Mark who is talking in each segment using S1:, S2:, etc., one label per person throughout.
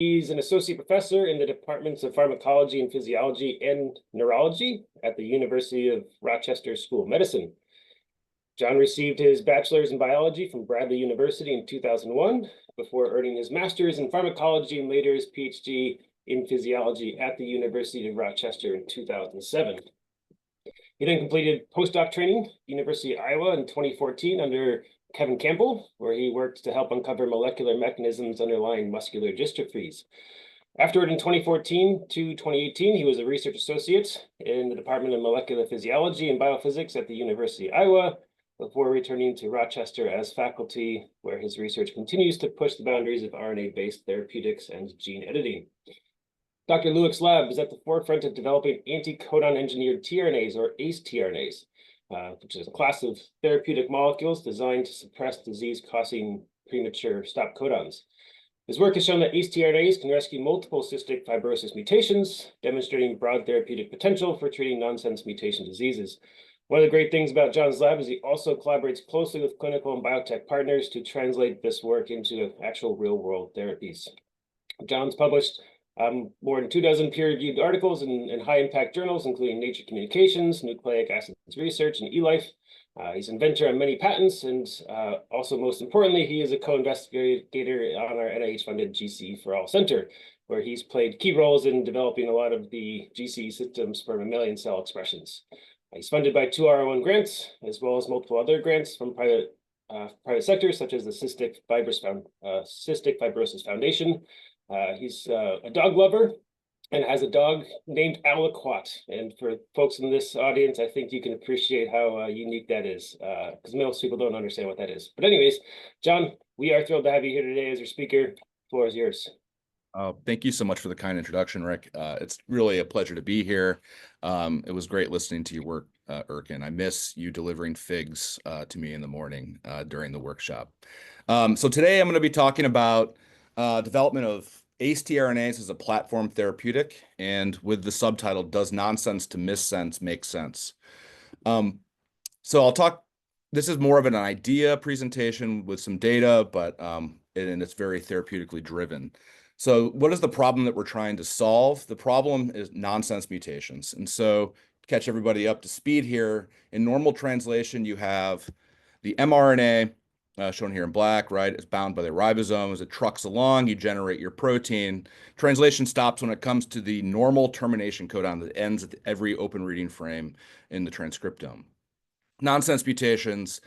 S1: He's an associate professor in the departments of pharmacology and physiology and neurology at the University of Rochester School of Medicine. John received his bachelor's in biology from Bradley University in 2001 before earning his master's in pharmacology and later his PhD in physiology at the University of Rochester in 2007. He then completed postdoc training at the University of Iowa in 2014 under Kevin Campbell, where he worked to help uncover molecular mechanisms underlying muscular dystrophies. Afterward, in 2014 to 2018, he was a research associate in the Department of Molecular Physiology and Biophysics at the University of Iowa, before returning to Rochester as faculty, where his research continues to push the boundaries of RNA-based therapeutics and gene editing. Dr. Lueck's lab is at the forefront of developing anti-codon engineered tRNAs, or ACE-tRNAs, which is a class of therapeutic molecules designed to suppress disease-causing premature stop codons. His work has shown that ACE-tRNAs can rescue multiple cystic fibrosis mutations, demonstrating broad therapeutic potential for treating nonsense mutation diseases. One of the great things about John's lab is he also collaborates closely with clinical and biotech partners to translate this work into actual real-world therapies. John's published more than 24 peer-reviewed articles in high-impact journals, including Nature Communications, Nucleic Acids Research, and eLife. He's an inventor on many patents, and also, most importantly, he is a co-investigator on our NIH-funded GCE for All Center, where he's played key roles in developing a lot of the GCE systems for mammalian cell expressions. He's funded by 2 R01 grants, as well as multiple other grants from private sectors, such as the Cystic Fibrosis Foundation. He's a dog lover and has a dog named Aliquot. And for folks in this audience, I think you can appreciate how unique that is, because most people don't understand what that is. But anyways, John, we are thrilled to have you here today as your speaker. The floor is yours.
S2: Thank you so much for the kind introduction, Rick. It's really a pleasure to be here. It was great listening to your work, Erkin. I miss you delivering figs to me in the morning during the workshop. So today I'm going to be talking about development of ACE-tRNAs as a platform therapeutic, and with the subtitle, Does Nonsense to Missense Make Sense? So I'll talk, this is more of an idea presentation with some data, but and it's very therapeutically driven. So what is the problem that we're trying to solve? The problem is nonsense mutations. And so to catch everybody up to speed here, in normal translation, you have the mRNA, shown here in black, right? It's bound by the ribosome. As it trucks along, you generate your protein. Translation stops when it comes to the normal termination codon that ends at every open reading frame in the transcriptome. Nonsense mutations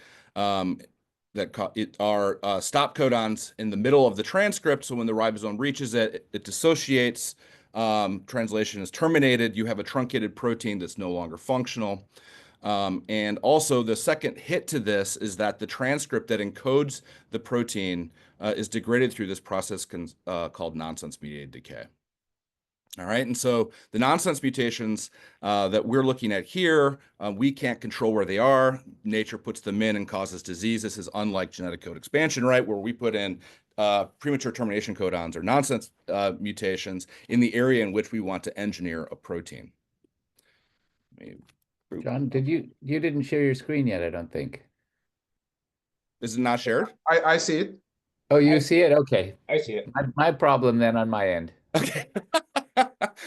S2: that are stop codons in the middle of the transcript. So when the ribosome reaches it, it dissociates. Translation is terminated. You have a truncated protein that's no longer functional. And also the second hit to this is that the transcript that encodes the protein is degraded through this process called nonsense-mediated decay. All right, and so the nonsense mutations that we're looking at here, we can't control where they are. Nature puts them in and causes disease. This is unlike genetic code expansion, right, where we put in premature termination codons or nonsense mutations in the area in which we want to engineer a protein.
S3: John, you didn't share your screen yet, I don't think.
S2: Is it not shared?
S4: I see it.
S3: Oh, you see it? Okay.
S1: I see it.
S3: My problem then on my end.
S2: Okay.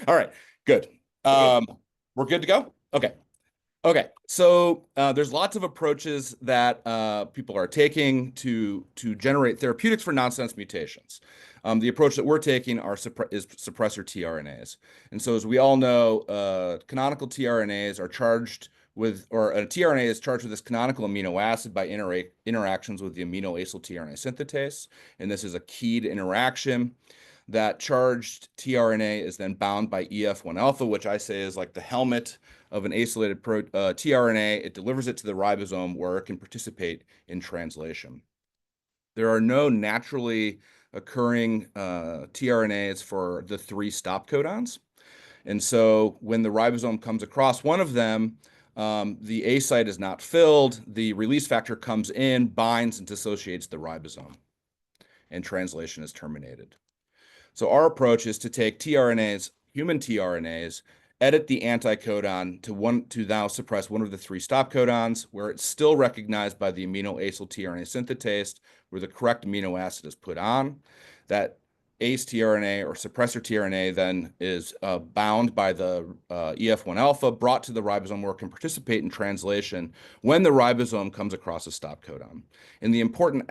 S2: All right, good. We're good to go? Okay. Okay, so there's lots of approaches that people are taking to generate therapeutics for nonsense mutations. The approach that we're taking is suppressor tRNAs. And so as we all know, canonical tRNAs are charged with, or a tRNA is charged with this canonical amino acid by interactions with the amino acyl-tRNA synthetase. And this is a keyed interaction. That charged tRNA is then bound by EF1 alpha, which I say is like the helmet of an acylated tRNA. It delivers it to the ribosome where it can participate in translation. There are no naturally occurring tRNAs for the 3 stop codons. And so when the ribosome comes across one of them, the A site is not filled, the release factor comes in, binds, and dissociates the ribosome, and translation is terminated. So our approach is to take tRNAs, human tRNAs, edit the anticodon to now suppress one of the 3 stop codons where it's still recognized by the amino acyl-tRNA synthetase, where the correct amino acid is put on. That ACE-tRNA or suppressor tRNA then is bound by the EF1 alpha, brought to the ribosome where it can participate in translation when the ribosome comes across a stop codon. And the important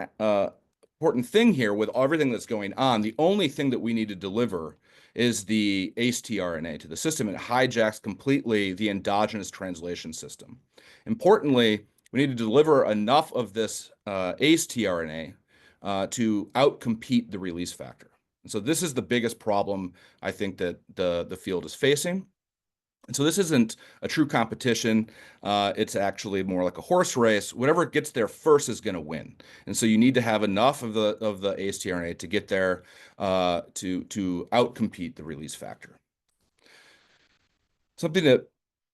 S2: thing here with everything that's going on, the only thing that we need to deliver is the ACE-tRNA to the system. It hijacks completely the endogenous translation system. Importantly, we need to deliver enough of this ACE-tRNA to outcompete the release factor. And so this is the biggest problem I think that the field is facing. And so this isn't a true competition. It's actually more like a horse race. Whatever gets there first is going to win. And so you need to have enough of the ACE-tRNA to get there to outcompete the release factor. Something that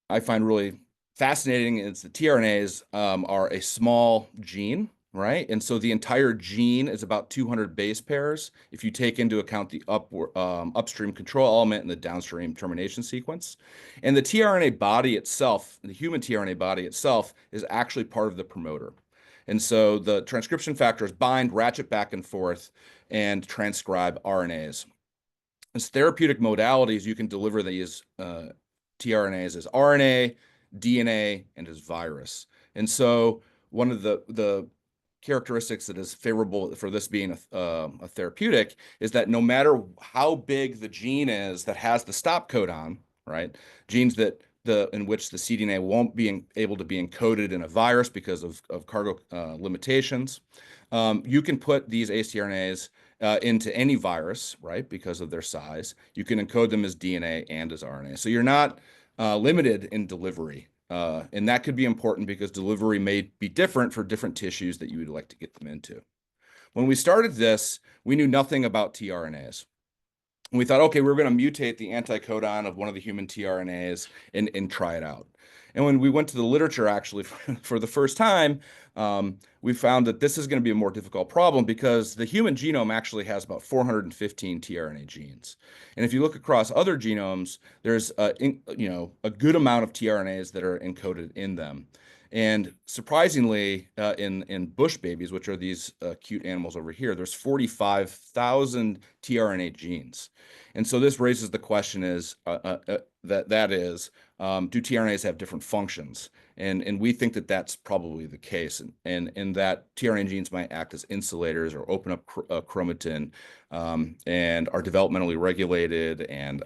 S2: I find really fascinating is the tRNAs are a small gene, right? And so the entire gene is about 200 base pairs if you take into account the upstream control element and the downstream termination sequence. And the tRNA body itself, the human tRNA body itself, is actually part of the promoter. And so the transcription factors bind, ratchet back and forth, and transcribe RNAs. As therapeutic modalities, you can deliver these tRNAs as RNA, DNA, and as virus. And so one of the characteristics that is favorable for this being a therapeutic is that no matter how big the gene is that has the stop codon, right? Genes that in which the cDNA won't be able to be encoded in a virus because of cargo limitations, you can put these ACE-tRNAs into any virus, right? Because of their size. You can encode them as DNA and as RNA. So you're not limited in delivery. And that could be important because delivery may be different for different tissues that you would like to get them into. When we started this, we knew nothing about tRNAs. And we thought, okay, we're going to mutate the anticodon of one of the human tRNAs and try it out. And when we went to the literature, actually, for the first time, we found that this is going to be a more difficult problem because the human genome actually has about 415 tRNA genes. And if you look across other genomes, there's a good amount of tRNAs that are encoded in them. And surprisingly, in bush babies, which are these cute animals over here, there's 45,000 tRNA genes. And so this raises the question is, do tRNAs have different functions? And we think that that's probably the case, and that tRNA genes might act as insulators or open up chromatin and are developmentally regulated and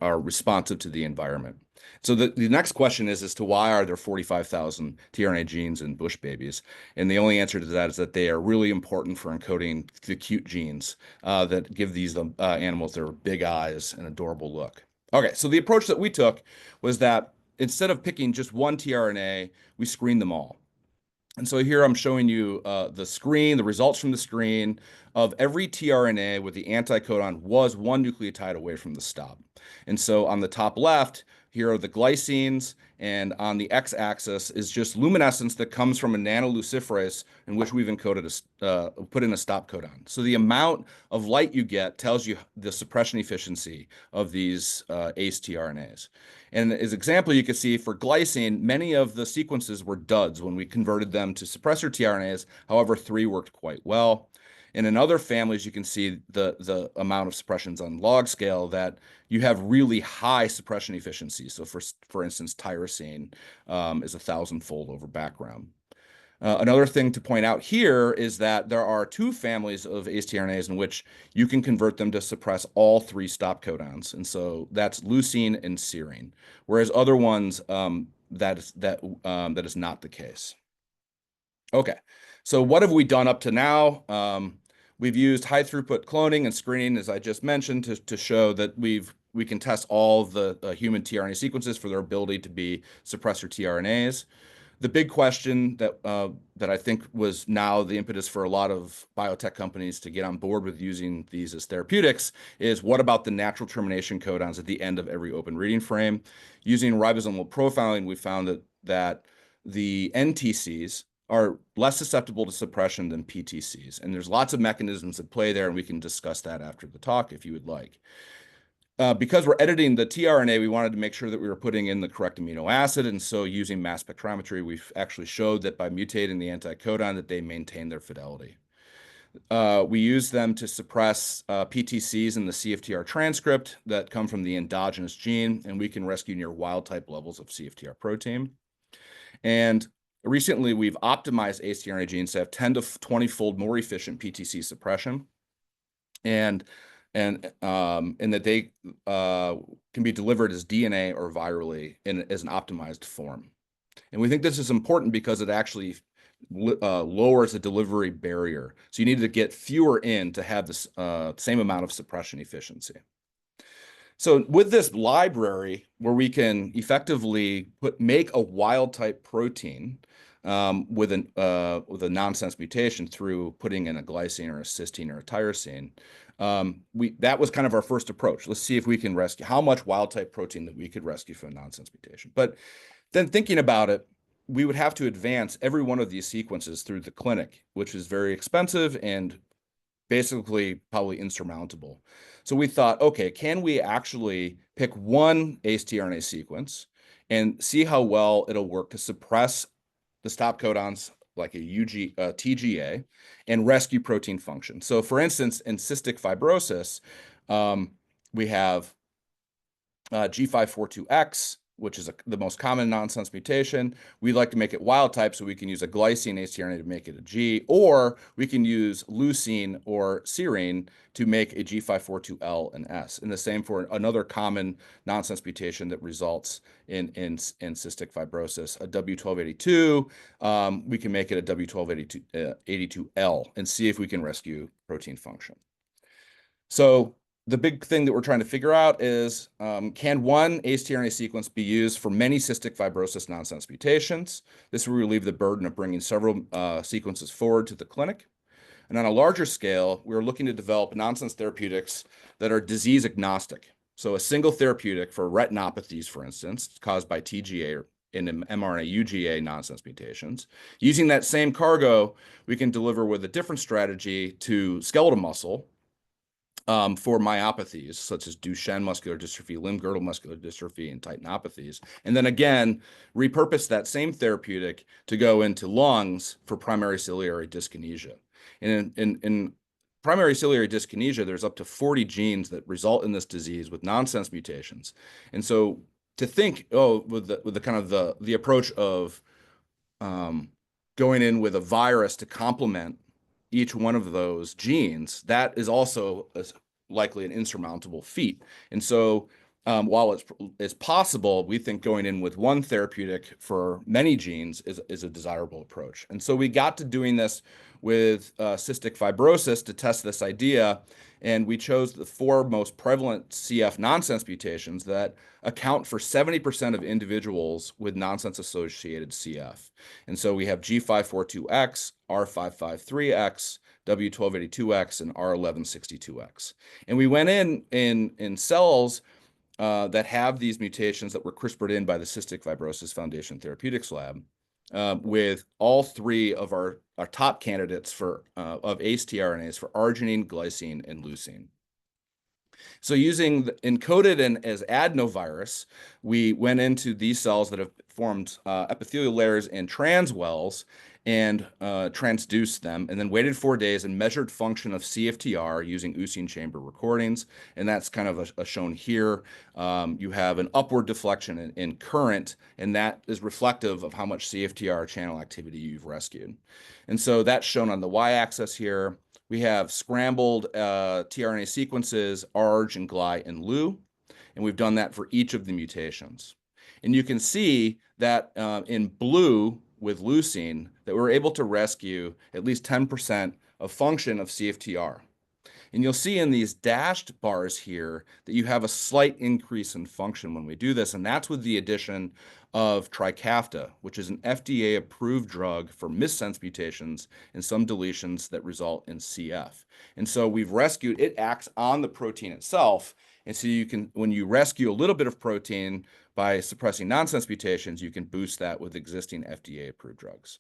S2: are responsive to the environment. So the next question is as to why are there 45,000 tRNA genes in bush babies? And the only answer to that is that they are really important for encoding the cute genes that give these animals their big eyes and adorable look. Okay, so the approach that we took was that instead of picking just one tRNA, we screened them all. And so here I'm showing you the results from the screen of every tRNA where the anticodon was one nucleotide away from the stop. And so on the top left, here are the glycines, and on the x-axis is just luminescence that comes from a nanoluciferase in which we've encoded put in a stop codon. So the amount of light you get tells you the suppression efficiency of these ACE-tRNAs. And as example, you can see for glycine, many of the sequences were duds when we converted them to suppressor tRNAs. However, 3 worked quite well. And in other families, you can see the amount of suppressions on log scale that you have really high suppression efficiency. So for instance, tyrosine is 1,000-fold over background. Another thing to point out here is that there are 2 families of ACE-tRNAs in which you can convert them to suppress all 3 stop codons. And so that's leucine and serine, whereas other ones, that is not the case. Okay, so what have we done up to now? We've used high throughput cloning and screening, as I just mentioned, to show that we can test all the human tRNA sequences for their ability to be suppressor tRNAs. The big question that I think was now the impetus for a lot of biotech companies to get on board with using these as therapeutics is what about the natural termination codons at the end of every open reading frame? Using ribosomal profiling, we found that the NTCs are less susceptible to suppression than PTCs. And there's lots of mechanisms at play there, and we can discuss that after the talk if you would like. Because we're editing the tRNA, we wanted to make sure that we were putting in the correct amino acid. And so using mass spectrometry, we've actually showed that by mutating the anticodon that they maintain their fidelity. We use them to suppress PTCs in the CFTR transcript that come from the endogenous gene, and we can rescue near wild-type levels of CFTR protein. And recently, we've optimized ACE-tRNA genes to have 10 to 20-fold more efficient PTC suppression, and that they can be delivered as DNA or virally as an optimized form. And we think this is important because it actually lowers the delivery barrier. So you need to get fewer in to have this same amount of suppression efficiency. So with this library, where we can effectively make a wild type protein with a nonsense mutation through putting in a glycine or a cysteine or a tyrosine, that was kind of our first approach. Let's see if we can rescue how much wild type protein that we could rescue from a nonsense mutation. But then thinking about it, we would have to advance every one of these sequences through the clinic, which is very expensive and basically probably insurmountable. So we thought, okay, can we actually pick one ACE-tRNA sequence and see how well it'll work to suppress the stop codons like a TGA and rescue protein function? So for instance, in cystic fibrosis, we have G542X, which is the most common nonsense mutation. We'd like to make it wild type, so we can use a glycine ACE-tRNA to make it a G, or we can use leucine or serine to make a G542L and S. And the same for another common nonsense mutation that results in cystic fibrosis, a W1282. We can make it a W1282L and see if we can rescue protein function. So the big thing that we're trying to figure out is, can one ACE-tRNA sequence be used for many cystic fibrosis nonsense mutations? This will relieve the burden of bringing several sequences forward to the clinic. And on a larger scale, we're looking to develop nonsense therapeutics that are disease agnostic. So a single therapeutic for retinopathies, for instance, caused by TGA in mRNA UGA nonsense mutations. Using that same cargo, we can deliver with a different strategy to skeletal muscle, for myopathies such as Duchenne muscular dystrophy, limb-girdle muscular dystrophy, and titinopathies. And then again, repurpose that same therapeutic to go into lungs for primary ciliary dyskinesia. And in primary ciliary dyskinesia, there's up to 40 genes that result in this disease with nonsense mutations. And so to think, with the kind of the approach of going in with a virus to complement each one of those genes, that is also likely an insurmountable feat. And so while it's possible, we think going in with one therapeutic for many genes is a desirable approach. And so we got to doing this with cystic fibrosis to test this idea, and we chose the 4 most prevalent CF nonsense mutations that account for 70% of individuals with nonsense-associated CF. And so we have G542X, R553X, W1282X, and R1162X. And we went in cells that have these mutations that were CRISPRed in by the Cystic Fibrosis Foundation Therapeutics Lab, with all 3 of our top candidates of ACE-tRNAs for arginine, glycine, and leucine. So using encoded as adenovirus, we went into these cells that have formed epithelial layers and transwells and transduced them, and then waited 4 days and measured function of CFTR using Usine chamber recordings. And that's kind of shown here. You have an upward deflection in current, and that is reflective of how much CFTR channel activity you've rescued. And so that's shown on the y-axis here. We have scrambled tRNA sequences, ARG and GLY and LU, and we've done that for each of the mutations. And you can see that in blue with leucine, that we're able to rescue at least 10% of function of CFTR. And you'll see in these dashed bars here that you have a slight increase in function when we do this, and that's with the addition of Trikafta, which is an FDA-approved drug for missense mutations and some deletions that result in CF. And so we've rescued, it acts on the protein itself, and so you can, when you rescue a little bit of protein by suppressing nonsense mutations, you can boost that with existing FDA-approved drugs.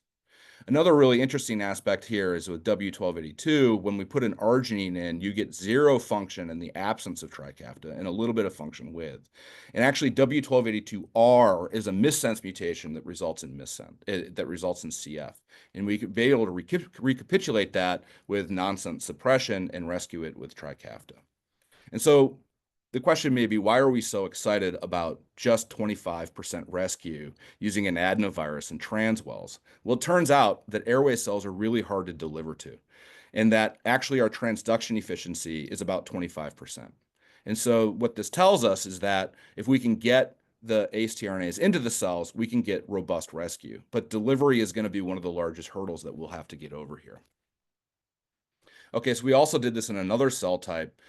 S2: Another really interesting aspect here is with W1282, when we put an arginine in, you get zero function in the absence of Trikafta and a little bit of function with. And actually, W1282R is a missense mutation that results in CF. And we could be able to recapitulate that with nonsense suppression and rescue it with Trikafta. And so the question may be, why are we so excited about just 25% rescue using an adenovirus and transwells? Well, it turns out that airway cells are really hard to deliver to, and that actually our transduction efficiency is about 25%. And so what this tells us is that if we can get the ACE-tRNAs into the cells, we can get robust rescue. But delivery is going to be one of the largest hurdles that we'll have to get over here. Okay, so we also did this in another cell type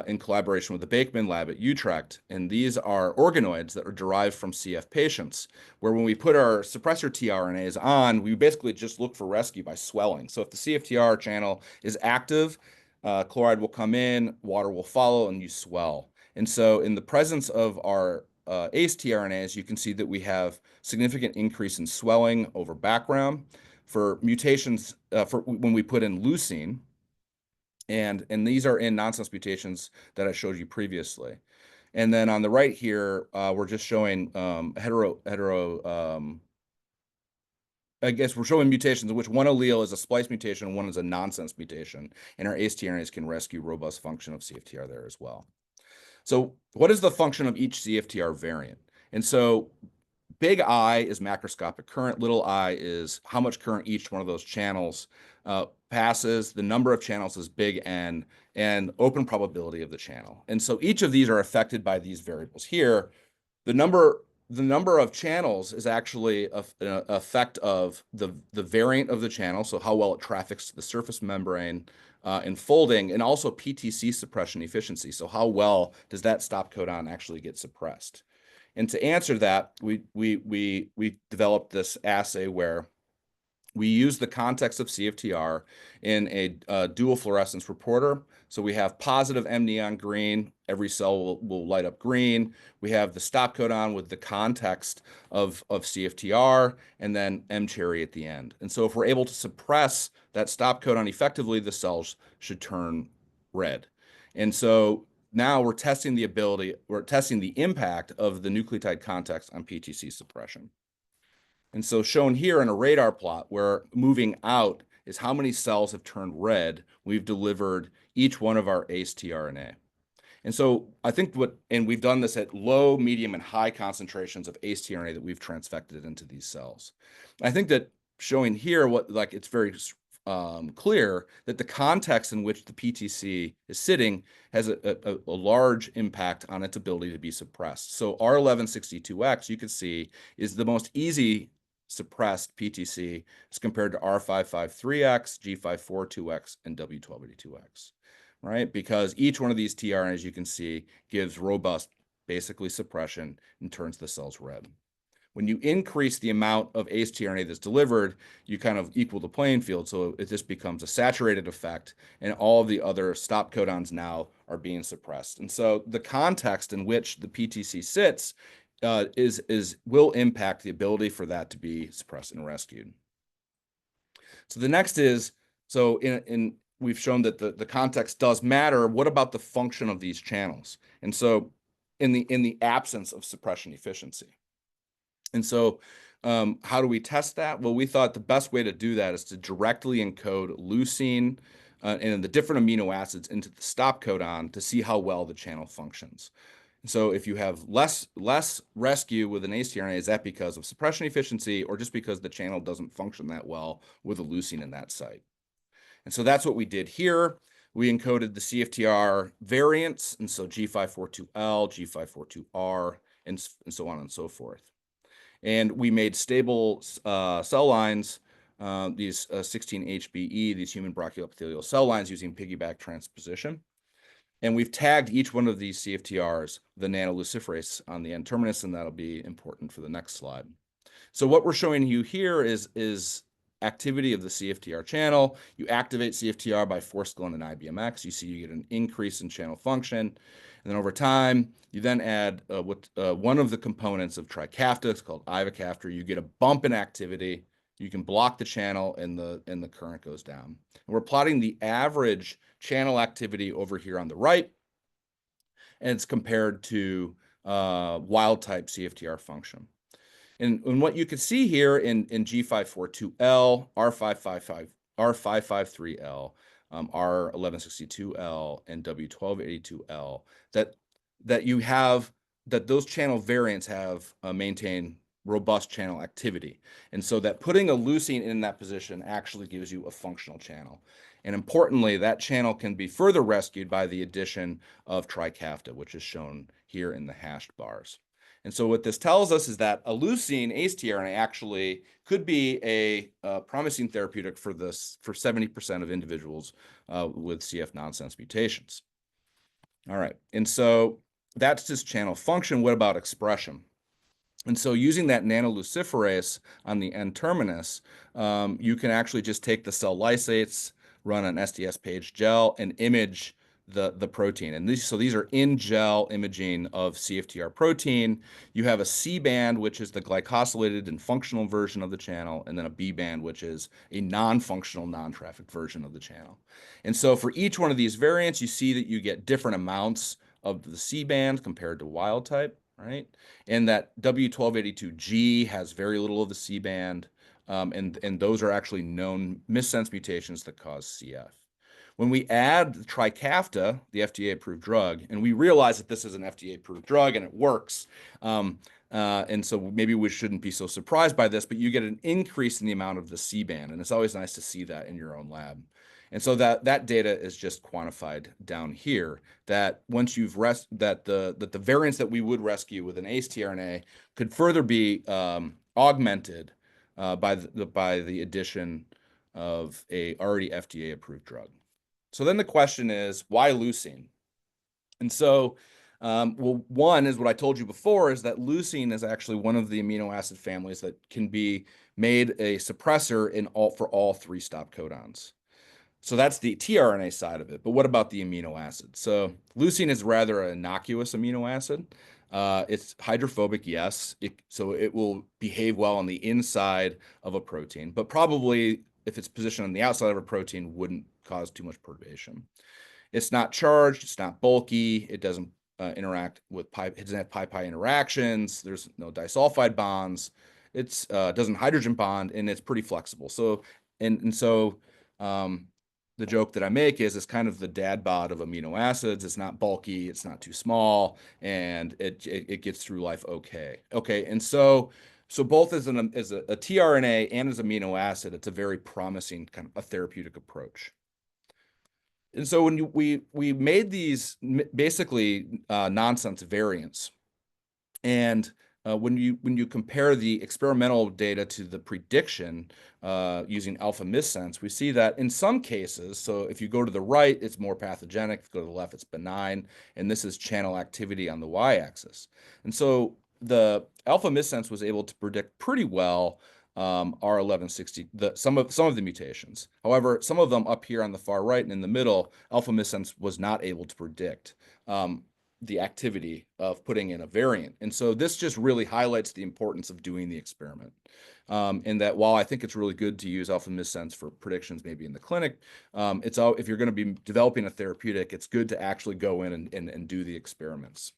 S2: in collaboration with the Bakeman lab at Utrecht, and these are organoids that are derived from CF patients, where when we put our suppressor tRNAs on, we basically just look for rescue by swelling. So if the CFTR channel is active, chloride will come in, water will follow, and you swell. And so in the presence of our ACE-tRNAs, you can see that we have significant increase in swelling over background. For mutations, for when we put in leucine, and these are in nonsense mutations that I showed you previously. And then on the right here, we're just showing I guess we're showing mutations in which one allele is a splice mutation and one is a nonsense mutation. And our ACE-tRNAs can rescue robust function of CFTR there as well. So what is the function of each CFTR variant? And so big I is macroscopic current, little I is how much current each one of those channels passes. The number of channels is big N, and open probability of the channel. And so each of these are affected by these variables here. The number of channels is actually an effect of the variant of the channel, so how well it traffics to the surface membrane in folding, and also PTC suppression efficiency. So how well does that stop codon actually get suppressed? And to answer that, we developed this assay where we use the context of CFTR in a dual fluorescence reporter. So we have positive M neon green. Every cell will light up green. We have the stop codon with the context of CFTR, and then M cherry at the end. And so if we're able to suppress that stop codon effectively, the cells should turn red. And so now we're testing the impact of the nucleotide context on PTC suppression. And so shown here in a radar plot where moving out is how many cells have turned red, we've delivered each one of our ACE-tRNA. And so I think and we've done this at low, medium, and high concentrations of ACE-tRNA that we've transfected into these cells. I think that showing here it's very clear that the context in which the PTC is sitting has a large impact on its ability to be suppressed. So R1162X, you can see, is the most easy suppressed PTC as compared to R553X, G542X, and W1282X, right? Because each one of these tRNAs, you can see, gives robust, basically, suppression and turns the cells red. When you increase the amount of ACE-tRNA that's delivered, you kind of equal the playing field. So it just becomes a saturated effect, and all of the other stop codons now are being suppressed. And so the context in which the PTC sits will impact the ability for that to be suppressed and rescued. So the next is, so we've shown that the context does matter. What about the function of these channels? And so in the absence of suppression efficiency. And so how do we test that? Well, we thought the best way to do that is to directly encode leucine and the different amino acids into the stop codon to see how well the channel functions. So if you have less rescue with an ACE-tRNA, is that because of suppression efficiency or just because the channel doesn't function that well with a leucine in that site? And so that's what we did here. We encoded the CFTR variants, and so G542L, G542R, and so on and so forth. And we made stable cell lines, these 16-HBE, these human bronchial epithelial cell lines using piggyback transposition. And we've tagged each one of these CFTRs, the nanoluciferase on the N-terminus, and that'll be important for the next slide. So what we're showing you here is activity of the CFTR channel. You activate CFTR by forskolin and IBMX. You see you get an increase in channel function. And then over time, you then add one of the components of Trikafta, it's called ivacaftor. You get a bump in activity. You can block the channel and the current goes down. And we're plotting the average channel activity over here on the right, and it's compared to wild type CFTR function. And what you can see here in G542L, R553L, R1162L, and W1282L, that you have, that those channel variants have maintained robust channel activity. And so that putting a leucine in that position actually gives you a functional channel. And importantly, that channel can be further rescued by the addition of Trikafta, which is shown here in the hashed bars. And so what this tells us is that a leucine ACE-tRNA actually could be a promising therapeutic for 70% of individuals with CF nonsense mutations. All right, and so that's just channel function. What about expression? And so using that nanoluciferase on the N-terminus, you can actually just take the cell lysates, run an SDS page gel, and image the protein. And these are in gel imaging of CFTR protein. You have a C band, which is the glycosylated and functional version of the channel, and then a B band, which is a non-functional, non-trafficked version of the channel. And so for each one of these variants, you see that you get different amounts of the C band compared to wild type, right? And that W1282G has very little of the C band, and those are actually known missense mutations that cause CF. When we add Trikafta, the FDA-approved drug, and we realize that this is an FDA-approved drug and it works, and so maybe we shouldn't be so surprised by this, but you get an increase in the amount of the C band, and it's always nice to see that in your own lab. And so that data is just quantified down here, that once you've that the variants that we would rescue with an ACE-tRNA could further be augmented by the addition of a already FDA-approved drug. So then the question is, why leucine? And so, well, one is what I told you before, is that leucine is actually one of the amino acid families that can be made a suppressor for all 3 stop codons. So that's the tRNA side of it. But what about the amino acid? So leucine is rather an innocuous amino acid. It's hydrophobic, yes. So it will behave well on the inside of a protein, but probably if it's positioned on the outside of a protein, wouldn't cause too much perturbation. It's not charged. It's not bulky. It doesn't interact with it doesn't have pi-pi interactions. There's no disulfide bonds. It's doesn't hydrogen bond, and it's pretty flexible. So the joke that I make is it's kind of the dad bod of amino acids. It's not bulky, it's not too small, and it gets through life okay. Okay, and so both as a tRNA and as amino acid, it's a very promising kind of a therapeutic approach. And so when we made these basically nonsense variants, and when you compare the experimental data to the prediction using alpha missense, we see that in some cases, so if you go to the right, it's more pathogenic. If you go to the left, it's benign. And this is channel activity on the y-axis. And so the alpha missense was able to predict pretty well R1160, some of the mutations. However, some of them up here on the far right and in the middle, alpha missense was not able to predict the activity of putting in a variant. And so this just really highlights the importance of doing the experiment. And that while I think it's really good to use alpha missense for predictions maybe in the clinic, if you're going to be developing a therapeutic, it's good to actually go in and do the experiments.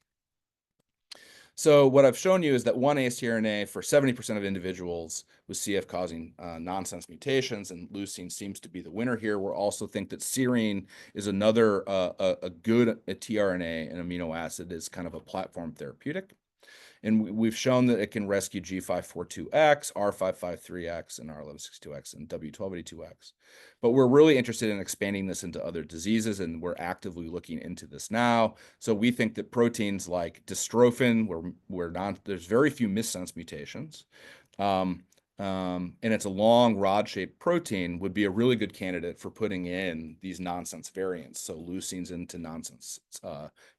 S2: So what I've shown you is that one ACE-tRNA for 70% of individuals with CF causing nonsense mutations, and leucine seems to be the winner here. We also think that serine is another a good tRNA, an amino acid, is kind of a platform therapeutic. And we've shown that it can rescue G542X, R553X, and R1162X, and W1282X. But we're really interested in expanding this into other diseases, and we're actively looking into this now. So we think that proteins like dystrophin, there's very few missense mutations, and it's a long rod-shaped protein, would be a really good candidate for putting in these nonsense variants. So leucines into nonsense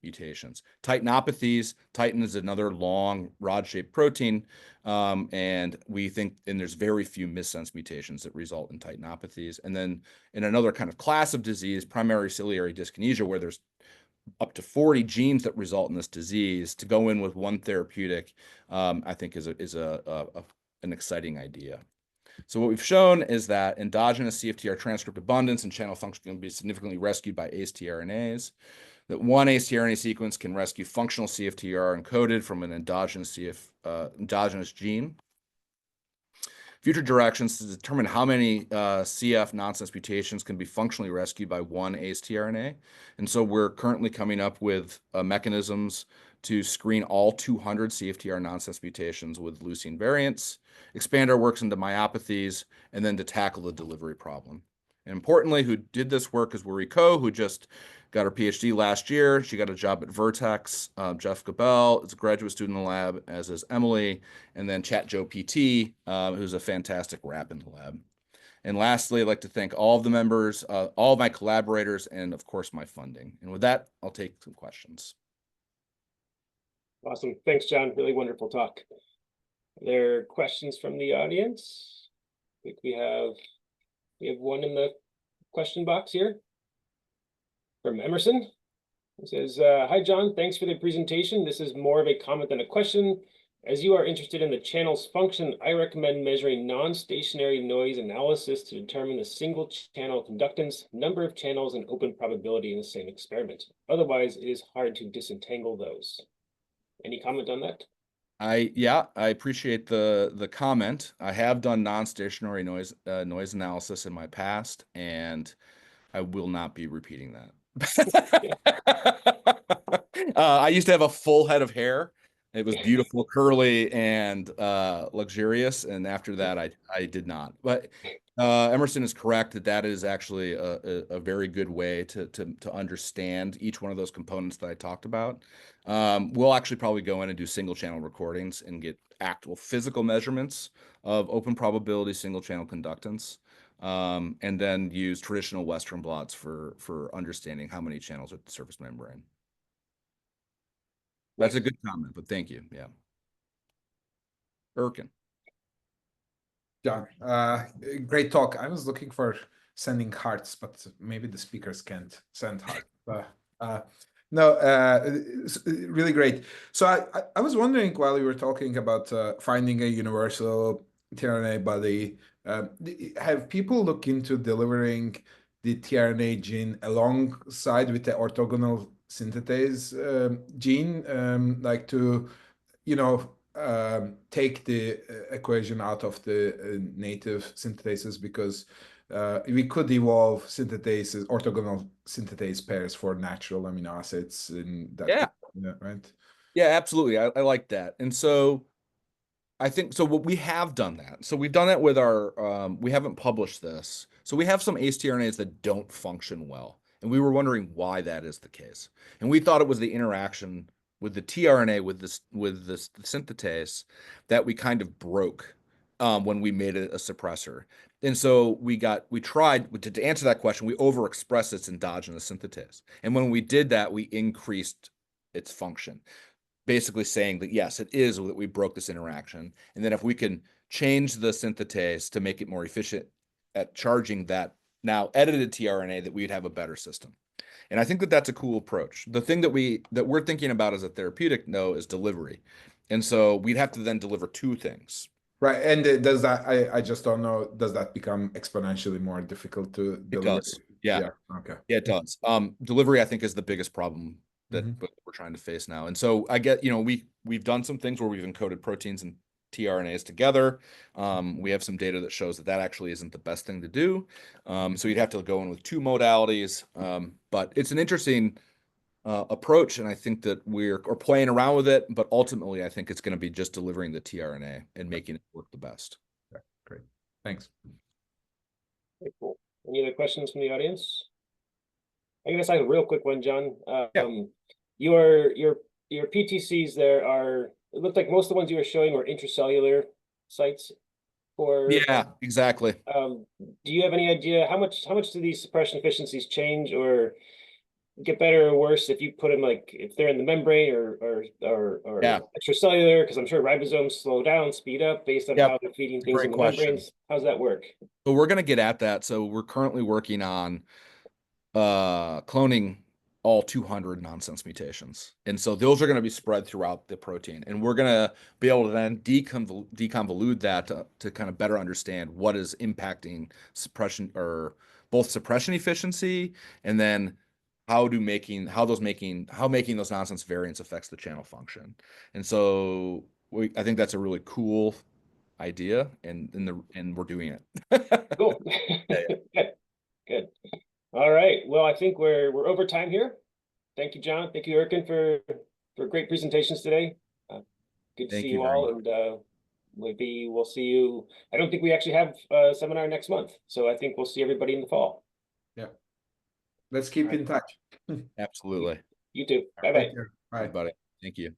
S2: mutations. Titinopathies, titin is another long rod-shaped protein, and we think, and there's very few missense mutations that result in titinopathies. And then in another kind of class of disease, primary ciliary dyskinesia, where there's up to 40 genes that result in this disease, to go in with one therapeutic, I think is an exciting idea. So what we've shown is that endogenous CFTR transcript abundance and channel function can be significantly rescued by ACE-tRNAs. That one ACE-tRNA sequence can rescue functional CFTR encoded from an endogenous gene. Future directions to determine how many CF nonsense mutations can be functionally rescued by one ACE-tRNA. And so we're currently coming up with mechanisms to screen all 200 CFTR nonsense mutations with leucine variants, expand our works into myopathies, and then to tackle the delivery problem. And importantly, who did this work is Wuri Ko, who just got her PhD last year. She got a job at Vertex. Jeff Gabel is a graduate student in the lab, as is Emily. And then Chat Joe PT, who's a fantastic rap in the lab. And lastly, I'd like to thank all of the members, all of my collaborators, and of course, my funding. And with that, I'll take some questions.
S1: Awesome. Thanks, John. Really wonderful talk. Are there questions from the audience? I think we have one in the question box here from Emerson. It says, hi, John. Thanks for the presentation. This is more of a comment than a question. As you are interested in the channel's function, I recommend measuring non-stationary noise analysis to determine the single channel conductance, number of channels, and open probability in the same experiment. Otherwise, it is hard to disentangle those. Any comment on that?
S2: I appreciate the comment. I have done non-stationary noise analysis in my past, and I will not be repeating that. I used to have a full head of hair. It was beautiful, curly, and luxurious. And after that, I did not. But Emerson is correct that is actually a very good way to understand each one of those components that I talked about. We'll actually probably go in and do single channel recordings and get actual physical measurements of open probability single channel conductance. And then use traditional Western blots for understanding how many channels are at the surface membrane. That's a good comment, but thank you. Yeah. Erkin.
S4: John, great talk. I was looking for sending hearts, but maybe the speakers can't send hearts. No, it's really great. So I was wondering while you were talking about finding a universal tRNA body, have people looked into delivering the tRNA gene alongside with the orthogonal synthetase gene, like to, take the equation out of the native synthetases, because we could evolve synthetases, orthogonal synthetase pairs for natural amino acids in that. Yeah, right?
S2: Yeah, absolutely. I like that. And so I think so. What we have done that. So we've done that with our. We haven't published this. So we have some ACE-tRNAs that don't function well, and we were wondering why that is the case. And we thought it was the interaction with the tRNA with this synthetase that we kind of broke when we made it a suppressor. And so we tried to answer that question. We overexpressed its endogenous synthetase, and when we did that, we increased its function, basically saying that yes, it is that we broke this interaction, and then if we can change the synthetase to make it more efficient at charging that now edited tRNA, that we'd have a better system. And I think that that's a cool approach. The thing that we're thinking about as a therapeutic, though, is delivery, and so we'd have to then deliver two things.
S4: Right, and does that, I just don't know, does that become exponentially more difficult to deliver?
S2: It does. Yeah.
S4: Okay.
S2: Yeah, it does. Delivery, I think, is the biggest problem that we're trying to face now. And so I get, we've done some things where we've encoded proteins and tRNAs together. We have some data that shows that actually isn't the best thing to do. So you'd have to go in with two modalities. But it's an interesting approach, and I think that we're playing around with it, but ultimately I think it's going to be just delivering the tRNA and making it work the best.
S4: Yeah, great. Thanks.
S1: Okay, cool. Any other questions from the audience? I guess I have a real quick one, John. Your PTCs there are, it looked like most of the ones you were showing were intracellular sites for.
S2: Yeah, exactly.
S1: Do you have any idea how much do these suppression efficiencies change or get better or worse if you put them, like if they're in the membrane or extracellular? Because I'm sure ribosomes slow down, speed up based on how they're feeding things in the membranes. How's that work?
S2: So we're going to get at that. So we're currently working on cloning all 200 nonsense mutations. And so those are going to be spread throughout the protein. And we're going to be able to then deconvolute that to kind of better understand what is impacting suppression, or both suppression efficiency, and then how making those nonsense variants affects the channel function. And so I think that's a really cool idea, and we're doing it.
S1: Cool. Good. All right. Well, I think we're over time here. Thank you, John. Thank you, Erkin, for great presentations today. Good to
S2: Thank
S1: see
S2: you
S1: you
S2: very
S1: all, and maybe we'll see you. I don't think we actually have a seminar next month, so I think we'll see everybody in the fall.
S4: Yeah. Let's keep in touch.
S2: Absolutely.
S1: You too. Bye-bye.
S4: Take care. Bye.
S2: Everybody. Thank you.